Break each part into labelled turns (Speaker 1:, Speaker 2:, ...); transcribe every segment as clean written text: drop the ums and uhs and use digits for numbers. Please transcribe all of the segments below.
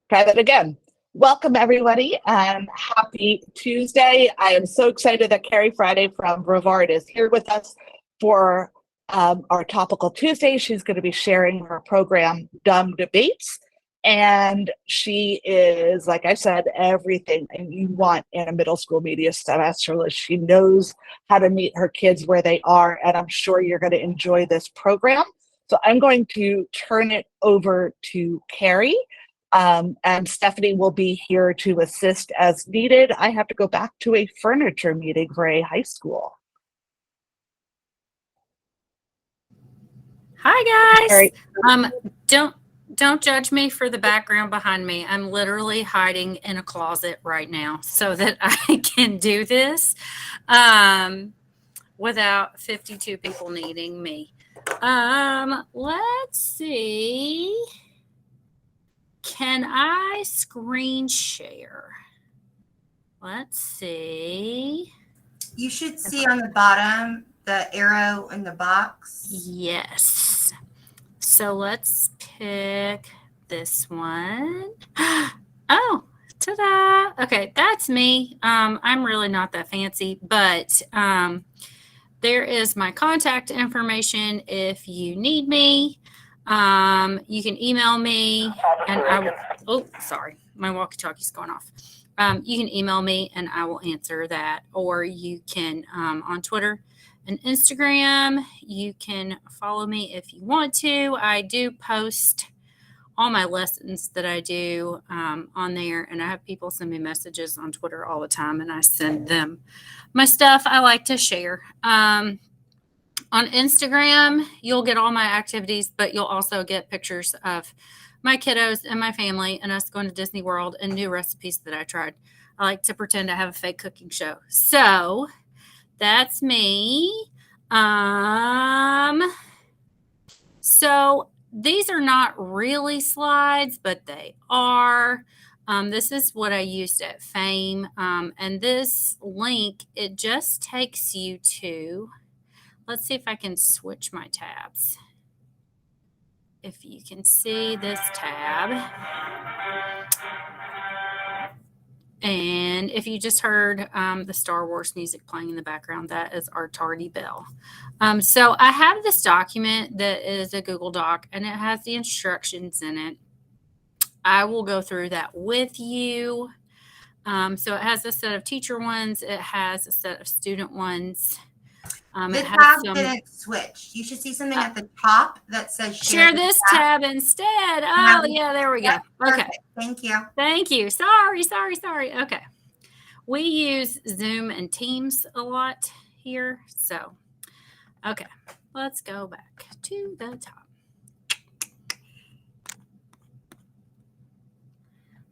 Speaker 1: Try that again. Welcome, everybody, and happy Tuesday. I am so excited that Carrie Friday from Brevard is here with us for our Topical Tuesday. She's going to be sharing her program, Dumb Debates. And she is, like I said, everything you want in a middle school media specialist. She knows how to meet her kids where they are, and I'm sure you're going to enjoy this program. So I'm going to turn it over to Carrie. And Stephanie will be here to assist as needed. I have to go back to a furniture meeting for a high school.
Speaker 2: Hi guys.
Speaker 1: Carrie.
Speaker 2: Don't judge me for the background behind me. I'm literally hiding in a closet right now so that I can do this without 52 people needing me. Let's see. Can I screen share? Let's see.
Speaker 3: You should see on the bottom the arrow in the box.
Speaker 2: Yes. So let's pick this one. Oh, ta-da. Okay, that's me. I'm really not that fancy, but there is my contact information if you need me. You can email me and I will, oh, sorry, my walkie-talkie's going off. You can email me and I will answer that, or you can on Twitter and Instagram, you can follow me if you want to. I do post all my lessons that I do on there, and I have people send me messages on Twitter all the time, and I send them my stuff I like to share. On Instagram, you'll get all my activities, but you'll also get pictures of my kiddos and my family and us going to Disney World and new recipes that I tried. I like to pretend I have a fake cooking show. So that's me. So these are not really slides, but they are. This is what I used at FAME. And this link, it just takes you to... Let's see if I can switch my tabs. If you can see this tab. And if you just heard the Star Wars music playing in the background, that is our tardy bell. So I have this document that is a Google Doc, and it has the instructions in it. I will go through that with you. So it has a set of teacher ones. It has a set of student ones.
Speaker 3: The tab didn't switch. You should see something at the top that says
Speaker 2: share this tab instead. Oh, yeah, there we go. Okay.
Speaker 3: Thank you.
Speaker 2: Thank you. Sorry. Okay. We use Zoom and Teams a lot here. So, okay, let's go back to the top.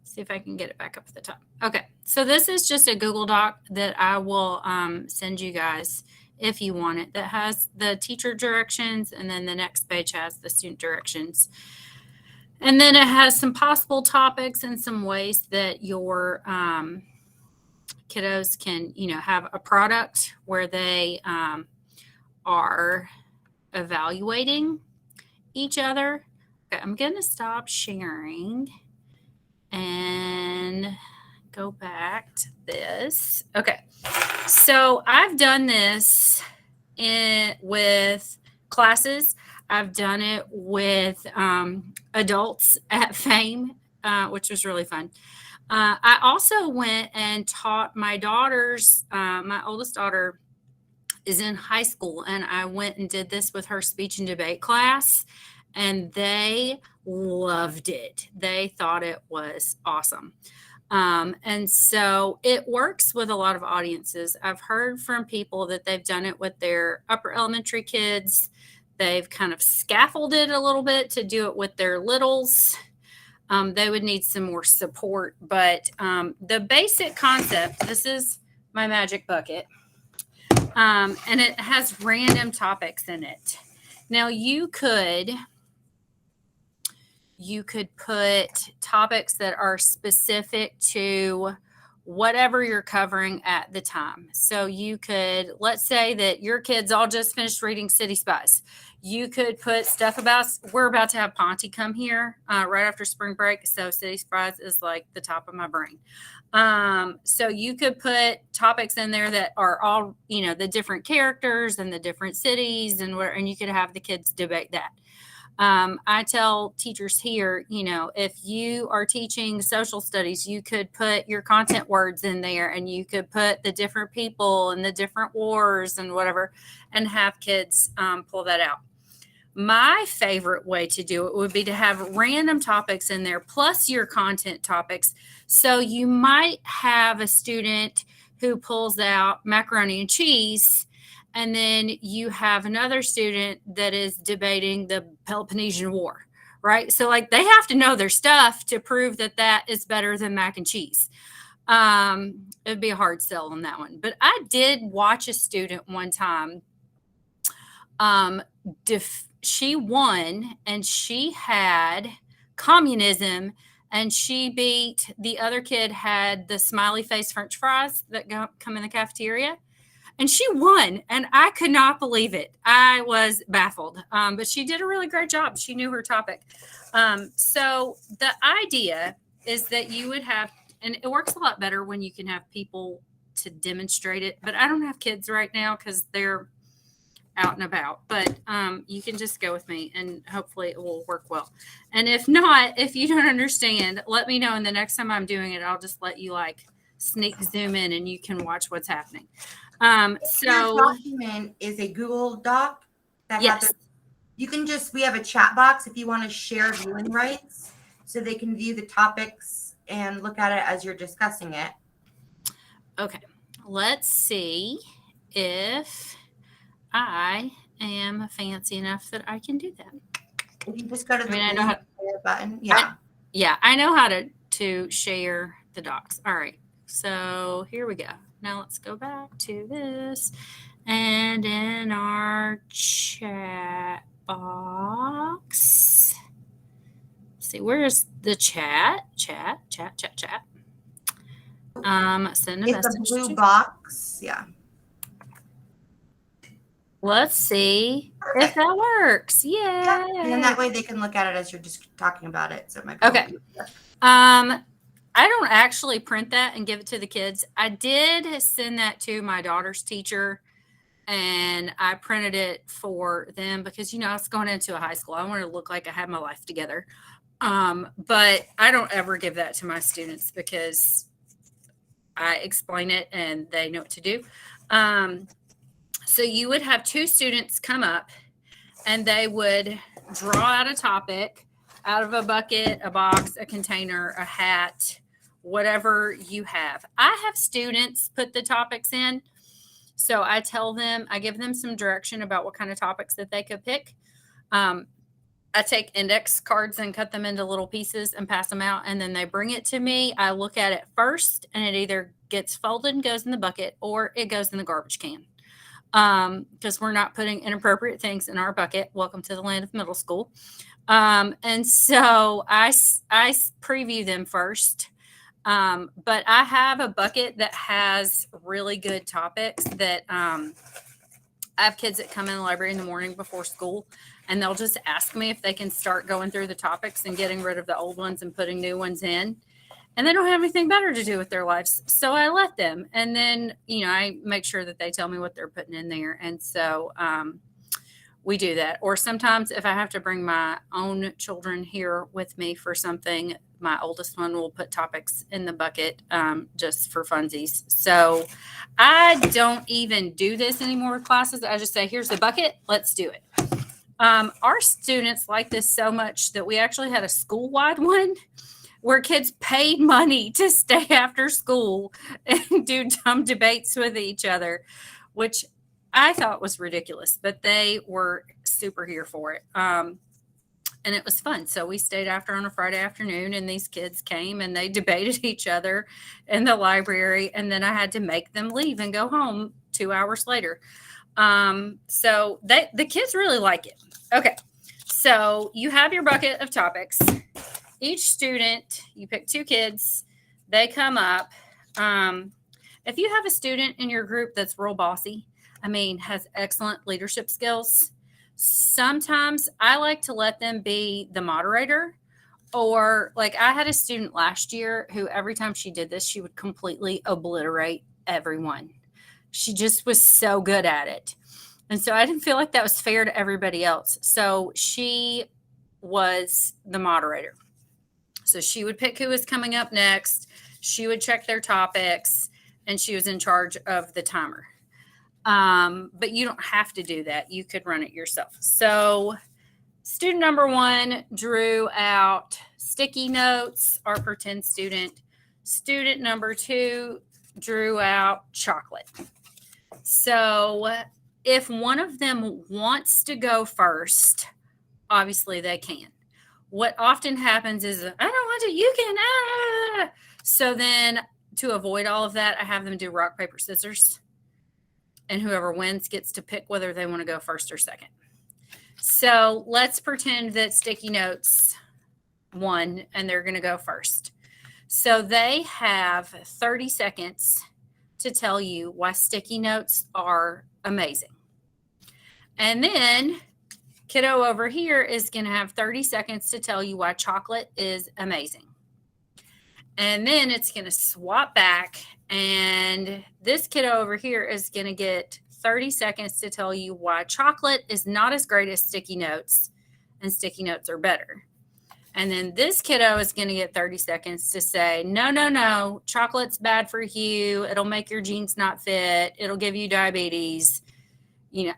Speaker 2: See if I can get it back up at the top. Okay, so this is just a Google Doc that I will send you guys if you want it, that has the teacher directions, and then the next page has the student directions. And then it has some possible topics and some ways that your kiddos can, have a product where they are evaluating each other. Okay, I'm going to stop sharing and go back to this. Okay, so I've done this with classes. I've done it with adults at FAME, which was really fun. I also went and taught my daughters. My oldest daughter is in high school, and I went and did this with her speech and debate class, and they loved it. They thought it was awesome. And so it works with a lot of audiences. I've heard from people that they've done it with their upper elementary kids. They've kind of scaffolded a little bit to do it with their littles. They would need some more support, but the basic concept, this is my magic bucket, and it has random topics in it. Now you could put topics that are specific to whatever you're covering at the time. So you could, let's say that your kids all just finished reading City Spies. You could put stuff about, we're about to have Ponte come here right after spring break. So City Spies is like the top of my brain. So you could put topics in there that are all, the different characters and the different cities and you could have the kids debate that. I tell teachers here, if you are teaching social studies, you could put your content words in there and you could put the different people and the different wars and whatever and have kids pull that out. My favorite way to do it would be to have random topics in there plus your content topics. So you might have a student who pulls out macaroni and cheese, and then you have another student that is debating the Peloponnesian War, right? So like they have to know their stuff to prove that that is better than mac and cheese. It'd be a hard sell on that one. But I did watch a student one time. She won and she had communism and she beat the other kid had the smiley face French fries that come in the cafeteria. And she won, and I could not believe it. I was baffled, but she did a really great job. She knew her topic. So the idea is that you would have, and it works a lot better when you can have people to demonstrate it, but I don't have kids right now because they're out and about, but you can just go with me and hopefully it will work well. And if not, if you don't understand, let me know. And the next time I'm doing it, I'll just let you sneak zoom in and you can watch what's happening.
Speaker 3: Your document is a Google Doc that
Speaker 2: yes.
Speaker 3: we have a chat box if you want to share viewing rights so they can view the topics and look at it as you're discussing it. Okay.
Speaker 2: Let's see if I am fancy enough that I can do that.
Speaker 3: If you just go to the
Speaker 2: I know how
Speaker 3: share button. Yeah.
Speaker 2: I know how to share the docs. All right. So here we go. Now let's go back to this. And in our chat box, let's see, where's the chat? Chat. Send a message.
Speaker 3: It's a blue box. Yeah.
Speaker 2: Let's see if that works. Yeah.
Speaker 3: And then that way they can look at it as you're just talking about it. So it might be
Speaker 2: okay. I don't actually print that and give it to the kids. I did send that to my daughter's teacher and I printed it for them because, I was going into a high school. I wanted to look like I had my life together. But I don't ever give that to my students because I explain it and they know what to do. So you would have two students come up and they would draw out a topic out of a bucket, a box, a container, a hat, whatever you have. I have students put the topics in. So I give them some direction about what kind of topics that they could pick. I take index cards and cut them into little pieces and pass them out. And then they bring it to me. I look at it first and it either gets folded and goes in the bucket or it goes in the garbage can. Because we're not putting inappropriate things in our bucket. Welcome to the land of middle school. And so I preview them first. But I have a bucket that has really good topics that I have kids that come in the library in the morning before school and they'll just ask me if they can start going through the topics and getting rid of the old ones and putting new ones in. And they don't have anything better to do with their lives. So I let them. And then, I make sure that they tell me what they're putting in there. And so we do that. Or sometimes if I have to bring my own children here with me for something, my oldest one will put topics in the bucket just for funsies. So I don't even do this anymore with classes. I just say, here's the bucket. Let's do it. Our students like this so much that we actually had a school-wide one where kids paid money to stay after school and do dumb debates with each other, which I thought was ridiculous, but they were super here for it. And it was fun. So we stayed after on a Friday afternoon and these kids came and they debated each other in the library. And then I had to make them leave and go home 2 hours later. So the kids really like it. Okay. So you have your bucket of topics. Each student, you pick two kids, they come up. If you have a student in your group that's real bossy, has excellent leadership skills, sometimes I like to let them be the moderator. Or like I had a student last year who every time she did this, she would completely obliterate everyone. She just was so good at it. And so I didn't feel like that was fair to everybody else. So she was the moderator. So she would pick who was coming up next. She would check their topics, and she was in charge of the timer. But you don't have to do that. You could run it yourself. So student number 1 drew out sticky notes, our pretend student. Student number 2 drew out chocolate. So if one of them wants to go first, obviously they can. What often happens is, I don't want to, you can. Ah! So then to avoid all of that, I have them do rock, paper, scissors. And whoever wins gets to pick whether they want to go first or second. So let's pretend that sticky notes won and they're going to go first. So they have 30 seconds to tell you why sticky notes are amazing. And then kiddo over here is going to have 30 seconds to tell you why chocolate is amazing. And then it's going to swap back, and this kiddo over here is going to get 30 seconds to tell you why chocolate is not as great as sticky notes and sticky notes are better. And then this kiddo is going to get 30 seconds to say, no, chocolate's bad for you. It'll make your jeans not fit. It'll give you diabetes,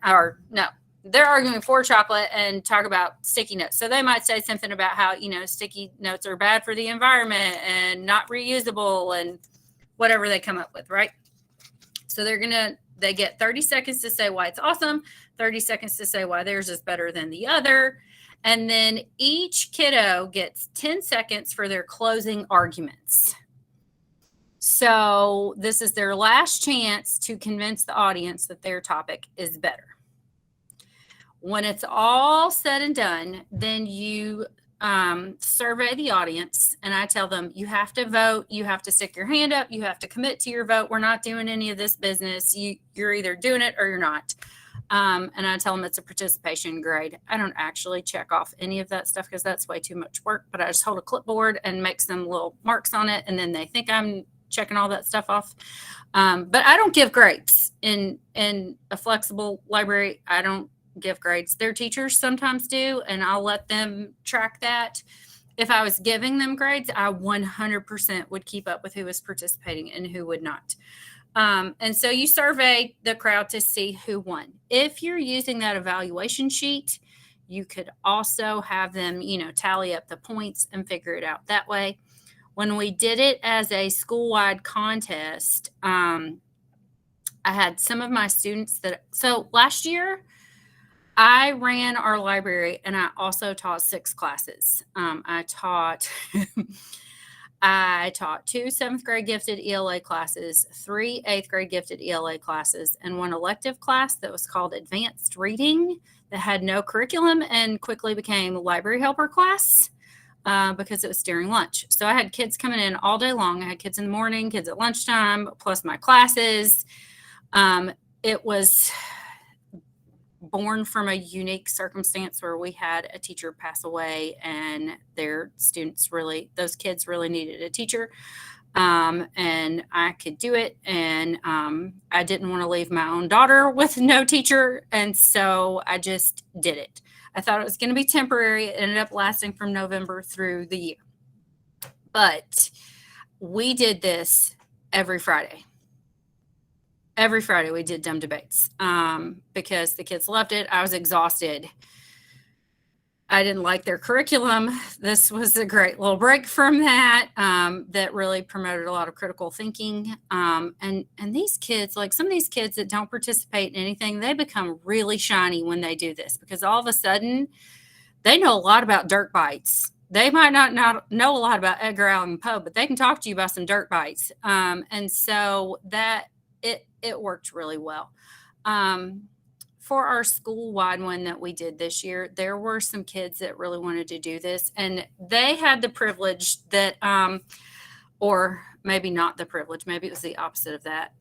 Speaker 2: or no, they're arguing for chocolate and talk about sticky notes. So they might say something about how, sticky notes are bad for the environment and not reusable and whatever they come up with, right? So they get 30 seconds to say why it's awesome, 30 seconds to say why theirs is better than the other. And then each kiddo gets 10 seconds for their closing arguments. So this is their last chance to convince the audience that their topic is better. When it's all said and done, then you survey the audience, and I tell them, you have to vote, you have to stick your hand up, you have to commit to your vote. We're not doing any of this business. You're either doing it or you're not. And I tell them it's a participation grade. I don't actually check off any of that stuff because that's way too much work, but I just hold a clipboard and make some little marks on it, and then they think I'm checking all that stuff off. But I don't give grades in a flexible library. I don't give grades. Their teachers sometimes do, and I'll let them track that. If I was giving them grades, I 100% would keep up with who was participating and who would not. And so you survey the crowd to see who won. If you're using that evaluation sheet, you could also have them, tally up the points and figure it out that way. When we did it as a school-wide contest, I had some of my students so last year, I ran our library, and I also taught 6 classes. I taught 2 7th grade gifted ELA classes, 3 8th grade gifted ELA classes, and 1 elective class that was called Advanced Reading that had no curriculum and quickly became a library helper class because it was during lunch. So I had kids coming in all day long. I had kids in the morning, kids at lunchtime, plus my classes. It was born from a unique circumstance where we had a teacher pass away, and those kids really needed a teacher. And I could do it. And I didn't want to leave my own daughter with no teacher. And so I just did it. I thought it was going to be temporary. It ended up lasting from November through the year. But we did this every Friday. Every Friday we did dumb debates because the kids loved it. I was exhausted. I didn't like their curriculum. This was a great little break from that that really promoted a lot of critical thinking. And these kids, like some of these kids that don't participate in anything, they become really shiny when they do this because all of a sudden they know a lot about dirt bites. They might not know a lot about Edgar Allan Poe, but they can talk to you about some dirt bites. And so that it worked really well. For our school-wide one that we did this year, there were some kids that really wanted to do this, and they had the privilege that or maybe not the privilege, maybe it was the opposite of that.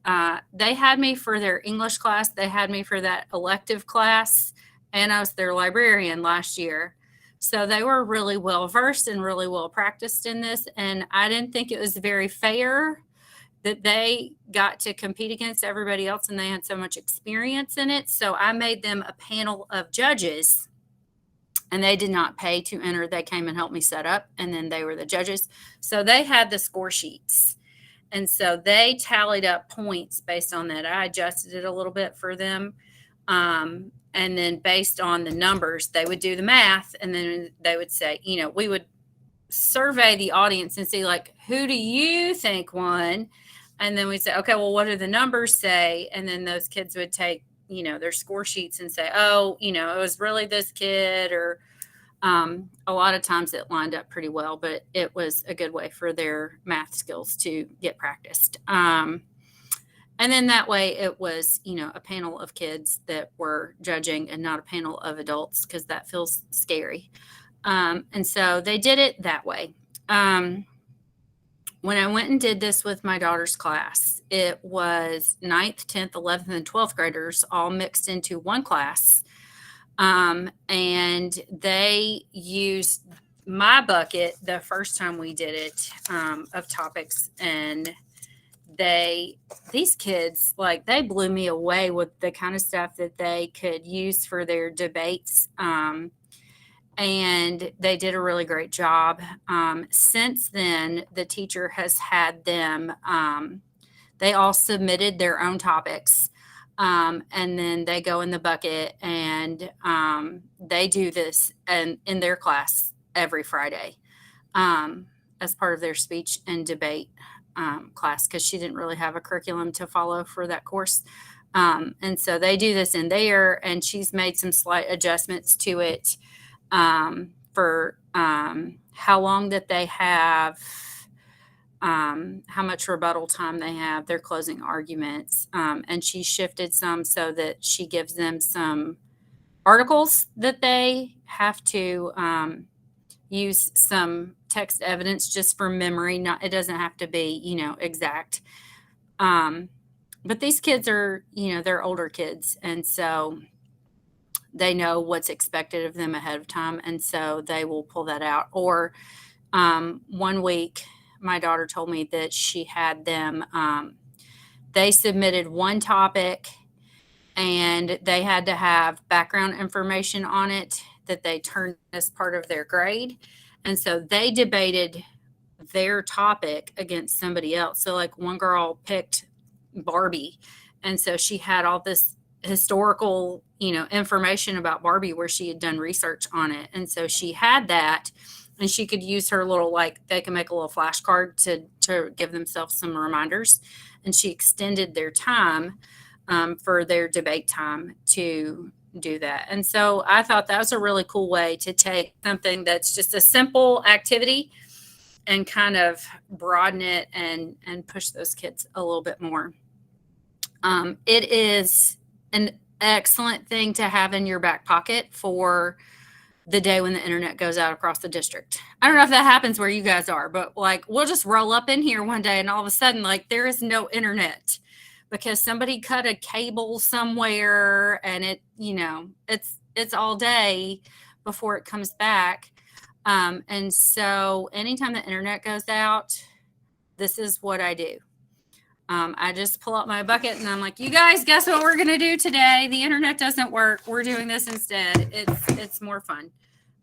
Speaker 2: They had me for their English class. They had me for that elective class, and I was their librarian last year. So they were really well versed and really well practiced in this. And I didn't think it was very fair that they got to compete against everybody else and they had so much experience in it. So I made them a panel of judges, and they did not pay to enter. They came and helped me set up, and then they were the judges. So they had the score sheets. And so they tallied up points based on that. I adjusted it a little bit for them. And then based on the numbers, they would do the math, and then they would say, we would survey the audience and see, like, who do you think won? And then we'd say, okay, well, what do the numbers say? And then those kids would take, their score sheets and say, oh, it was really this kid, or a lot of times it lined up pretty well, but it was a good way for their math skills to get practiced. And then that way it was, a panel of kids that were judging and not a panel of adults, because that feels scary. And so they did it that way. When I went and did this with my daughter's class, it was 9th, 10th, 11th, and 12th graders all mixed into one class. And they used my bucket the first time we did it, of topics, and these kids, like, they blew me away with the kind of stuff that they could use for their debates. And they did a really great job. Since then, the teacher has had them, they all submitted their own topics. And then they go in the bucket, and they do this in their class every Friday, as part of their speech and debate class, because she didn't really have a curriculum to follow for that course. And so they do this in there, and she's made some slight adjustments to it for how long that they have, how much rebuttal time they have, their closing arguments. And she shifted some so that she gives them some articles that they have to use some text evidence just for memory. It doesn't have to be, exact. But these kids are, they're older kids. And so they know what's expected of them ahead of time. And so they will pull that out. Or 1 week, my daughter told me that she had them, they submitted one topic, and they had to have background information on it that they turned as part of their grade. And so they debated their topic against somebody else. So, like, one girl picked Barbie, and so she had all this historical, information about Barbie where she had done research on it. And so she had that, and she could use her little, like, they can make a little flashcard to give themselves some reminders. And she extended their time for their debate time to do that. And so I thought that was a really cool way to take something that's just a simple activity and kind of broaden it and push those kids a little bit more. It is an excellent thing to have in your back pocket for the day when the internet goes out across the district. I don't know if that happens where you guys are, but, like, we'll just roll up in here one day and all of a sudden, like, there is no internet because somebody cut a cable somewhere, and it, it's all day before it comes back. And so anytime the internet goes out, this is what I do. I just pull out my bucket and I'm like, you guys, guess what we're going to do today? The internet doesn't work. We're doing this instead. It's more fun.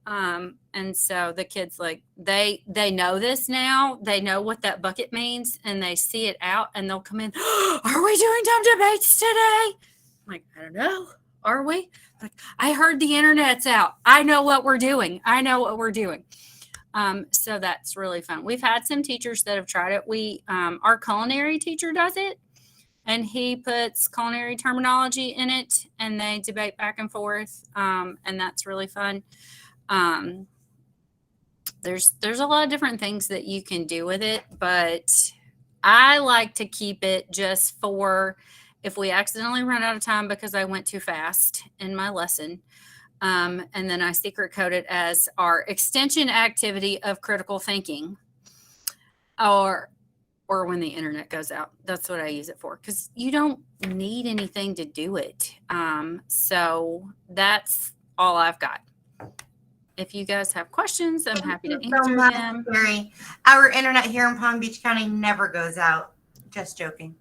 Speaker 2: And so the kids, like, they know this now. They know what that bucket means, and they see it out, and they'll come in. Are we doing dumb debates today? I'm like, I don't know. Are we? Like, I heard the internet's out. I know what we're doing. So that's really fun. We've had some teachers that have tried it. Our culinary teacher does it, and he puts culinary terminology in it, and they debate back and forth. And that's really fun. There's a lot of different things that you can do with it, but I like to keep it just for if we accidentally run out of time because I went too fast in my lesson. And then I secret code it as our extension activity of critical thinking. Or or when the internet goes out. That's what I use it for, because you don't need anything to do it. So that's all I've got. If you guys have questions, I'm happy to
Speaker 3: Thank you so
Speaker 2: answer
Speaker 3: much,
Speaker 2: them.
Speaker 3: Carrie. Our internet here in Palm Beach County never goes out. Just joking.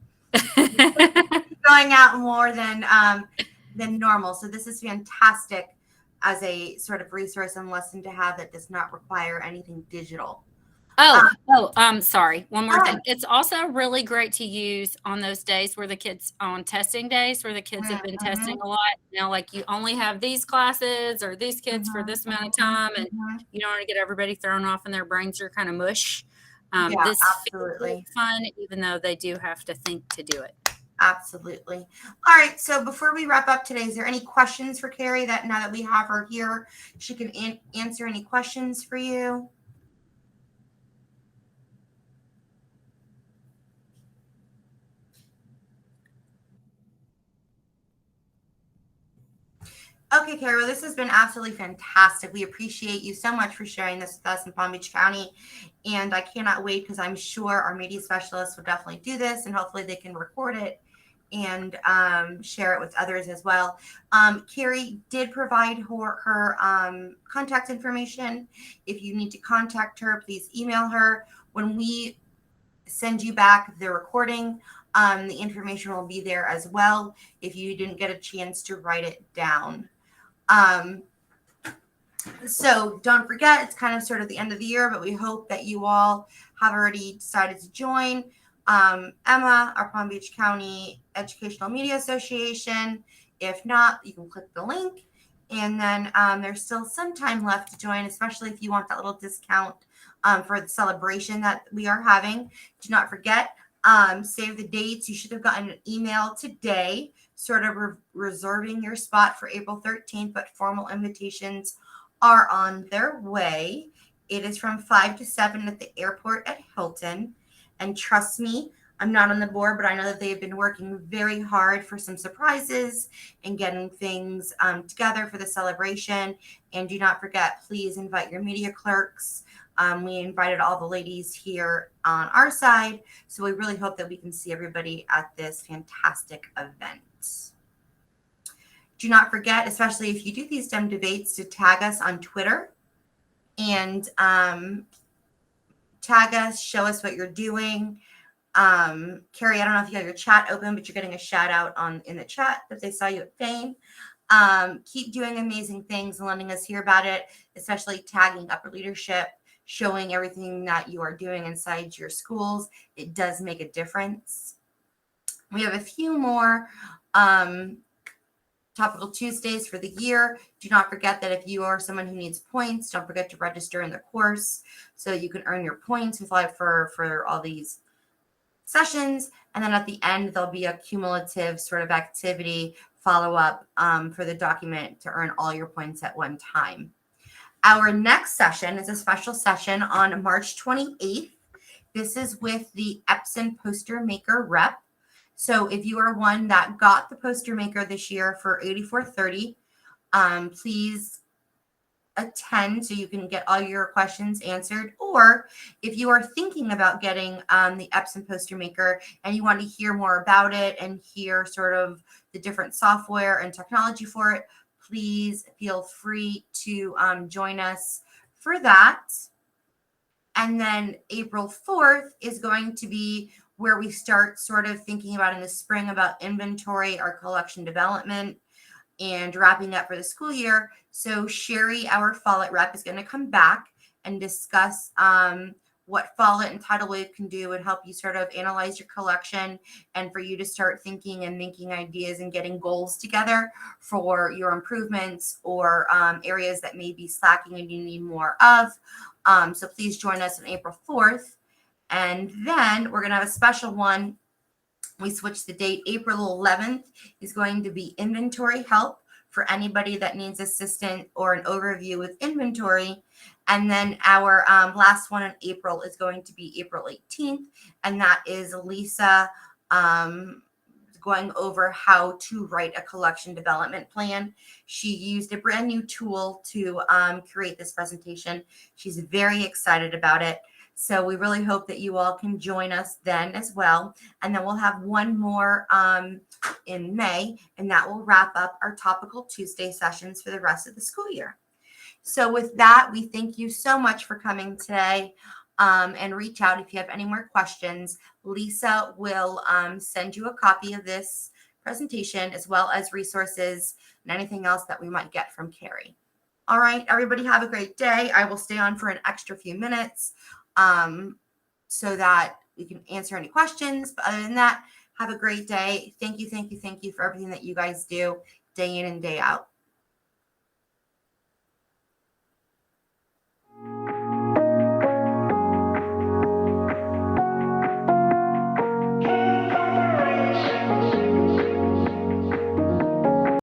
Speaker 3: Going out more than normal. So this is fantastic as a sort of resource and lesson to have that does not require anything digital.
Speaker 2: Sorry. One more thing. It's also really great to use on those days where the kids on testing days where the kids have been testing a lot. Like you only have these classes or these kids for this amount of time, and you don't want to get everybody thrown off and their brains are kind of mush. This
Speaker 3: absolutely
Speaker 2: feels fun, even though they do have to think to do it.
Speaker 3: Absolutely. All right. So before we wrap up today, is there any questions for Carrie that now that we have her here, she can answer any questions for you? Okay, Carrie, well, this has been absolutely fantastic. We appreciate you so much for sharing this with us in Palm Beach County. And I cannot wait because I'm sure our media specialists will definitely do this and hopefully they can record it and share it with others as well. Carrie did provide her contact information. If you need to contact her, please email her. When we send you back the recording, the information will be there as well if you didn't get a chance to write it down. So don't forget, it's kind of sort of the end of the year, but we hope that you all have already decided to join Emma, our Palm Beach County Educational Media Association. If not, you can click the link. And then there's still some time left to join, especially if you want that little discount for the celebration that we are having. Do not forget, save the dates. You should have gotten an email today sort of reserving your spot for April 13th, but formal invitations are on their way. It is from 5 to 7 at the airport at Hilton. And trust me, I'm not on the board, but I know that they've been working very hard for some surprises and getting things together for the celebration. And do not forget, please invite your media clerks. We invited all the ladies here on our side. So we really hope that we can see everybody at this fantastic event. Do not forget, especially if you do these STEM debates, to tag us on Twitter and tag us, show us what you're doing. Carrie, I don't know if you have your chat open, but you're getting a shout out in the chat that they saw you at Fame. Keep doing amazing things and letting us hear about it, especially tagging upper leadership, showing everything that you are doing inside your schools. It does make a difference. We have a few more Topical Tuesdays for the year. Do not forget that if you are someone who needs points, don't forget to register in the course so that you can earn your points and fly for all these sessions. And then at the end, there'll be a cumulative sort of activity follow-up for the document to earn all your points at one time. Our next session is a special session on March 28th. This is with the Epson Poster Maker Rep. So if you are one that got the poster maker this year for $84.30, please attend so you can get all your questions answered. Or if you are thinking about getting the Epson poster maker and you want to hear more about it and hear sort of the different software and technology for it, please feel free to join us for that. And then April 4th is going to be where we start sort of thinking about in the spring about inventory, our collection development, and wrapping up for the school year. So Sherry, our Follett rep, is going to come back and discuss what Follett and Tidal Wave can do and help you sort of analyze your collection and for you to start thinking and making ideas and getting goals together for your improvements or areas that may be slacking and you need more of. So please join us on April 4th. And then we're going to have a special one. We switched the date. April 11th is going to be inventory help for anybody that needs assistance or an overview with inventory. And then our last one in April is going to be April 18th. And that is Lisa going over how to write a collection development plan. She used a brand new tool to create this presentation. She's very excited about it. So we really hope that you all can join us then as well. And then we'll have one more in May, and that will wrap up our Topical Tuesday sessions for the rest of the school year. So with that, we thank you so much for coming today, and reach out if you have any more questions. Lisa will send you a copy of this presentation as well as resources and anything else that we might get from Carrie. All right, everybody have a great day. I will stay on for an extra few minutes so that we can answer any questions. But other than that, have a great day. Thank you for everything that you guys do day in and day out.